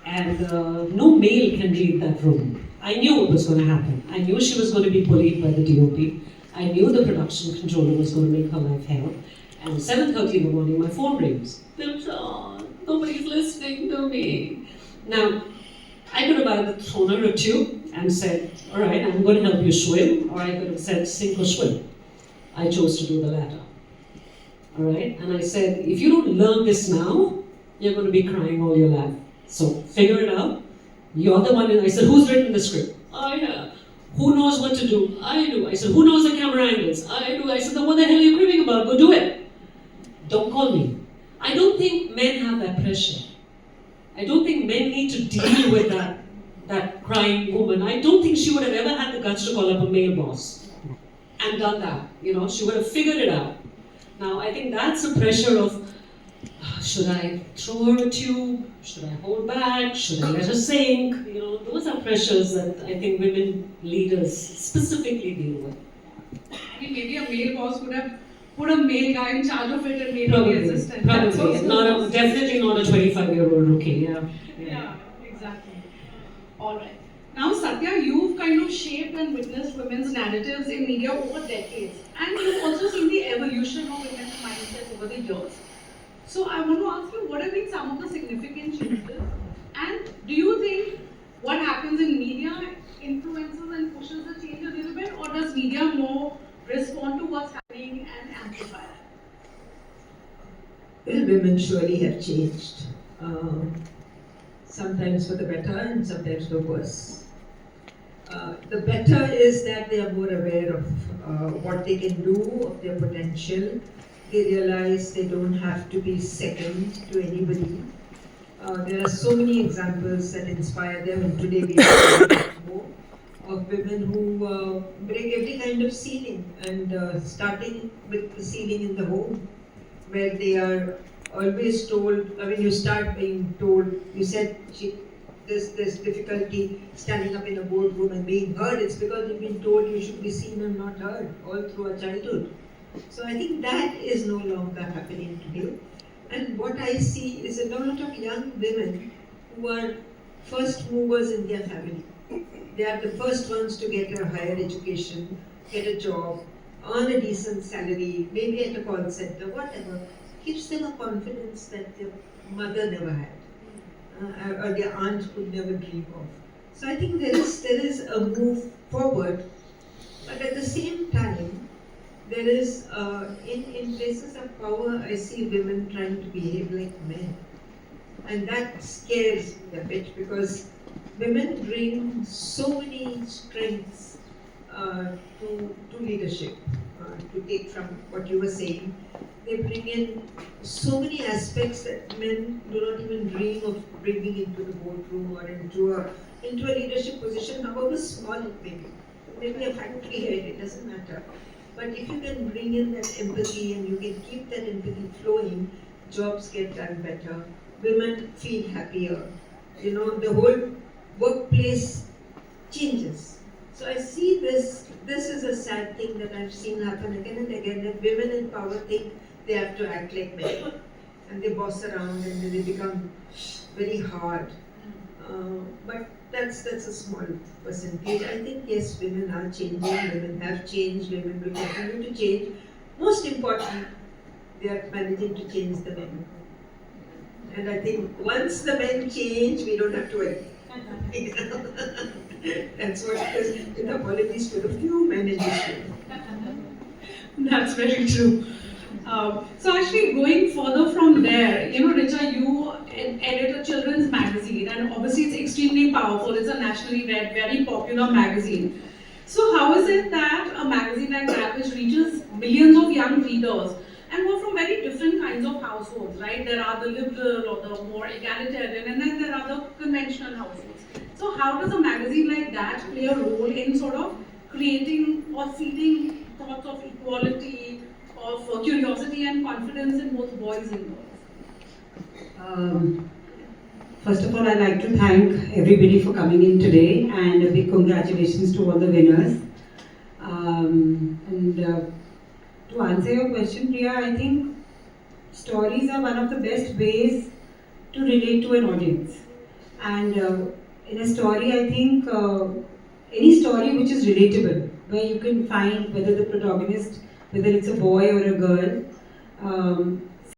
And no male can read that room. I knew what was going to happen. I knew she was going to be bullied by the DOP. I knew the production controller was going to make her life hell. And at 7:30 in the morning, my phone rings. Dilshad, nobody's listening to me. Now, I could have either thrown her a tube and said, all right, I'm going to help you swim, or I could have said, sink or swim. I chose to do the latter. All right? And I said, if you don't learn this now, you're going to be crying all your life. So figure it out. You're the one. I said, who's written the script? I have. Who knows what to do? I do. I said, who knows the camera angles? I do. I said, then what the hell are you cribbing about? Go do it. Don't call me. I don't think men have that pressure. I don't think men need to deal with that crying woman. I don't think she would have ever had the guts to call up a male boss and done that. You know, she would have figured it out. Now, I think that's a pressure of, should I throw her a tube? Should I hold back? Should I let her sink? You know, those are pressures that I think women leaders specifically deal with. I mean, maybe a male boss would have put a male guy in charge of it and made him the assistant. Probably. Definitely not a 25-year-old rookie. Yeah, exactly. All right. Now, Sathya, you've kind of shaped and witnessed women's narratives in media over decades. And you've also seen the evolution of women's mindset over the years. So I want to ask you, what have been some of the significant changes? And do you think what happens in media influences and pushes the change a little bit? Or does media more respond to what's happening and amplify it? Well, women surely have changed. Sometimes for the better and sometimes for worse. The better is that they are more aware of what they can do, of their potential. They realize they don't have to be second to anybody. There are so many examples that inspire them, and today we have more of women who break every kind of ceiling, and starting with the ceiling in the home, where they are always told, I mean, you start being told, you said there's difficulty standing up in a boardroom and being heard. It's because you've been told you should be seen and not heard all through our childhood. So I think that is no longer happening today. And what I see is a lot of young women who are first movers in their family. They are the first ones to get a higher education, get a job, earn a decent salary, maybe at a call center, whatever. Gives them a confidence that their mother never had, or their aunt could never dream of. So I think there is a move forward, but at the same time, there is, in places of power, I see women trying to behave like men. And that scares me a bit, because women bring so many strengths to leadership. To take from what you were saying, they bring in so many aspects that men do not even dream of bringing into the boardroom or into a leadership position, however small it may be. Maybe a factory head, it doesn't matter. But if you can bring in that empathy and you can keep that empathy flowing, jobs get done better, women feel happier, you know, the whole workplace changes. So I see this is a sad thing that I've seen happen again and again, that women in power think they have to act like men. And they boss around and they become very hard. But that's a small percentage. I think yes, women are changing, women have changed, women will continue to change. Most important, they are managing to change the men. And I think once the men change, we don't have to worry. That's what it is in the politics, with a few men in this room. That's very true. So actually going further from there, you know, Richa, you edit a children's magazine, and obviously it's extremely powerful. It's a nationally read, very popular magazine. So how is it that a magazine like that, which reaches millions of young readers, and we're from very different kinds of households, right? There are the liberal or the more egalitarian, and then there are the conventional households. So how does a magazine like that play a role in sort of creating or seeding thoughts of equality, of curiosity and confidence in both boys and girls? First of all, I'd like to thank everybody for coming in today, and a big congratulations to all the winners. To answer your question, Priya, I think stories are one of the best ways to relate to an audience. And in a story, I think any story which is relatable, where you can find whether the protagonist, whether it's a boy or a girl,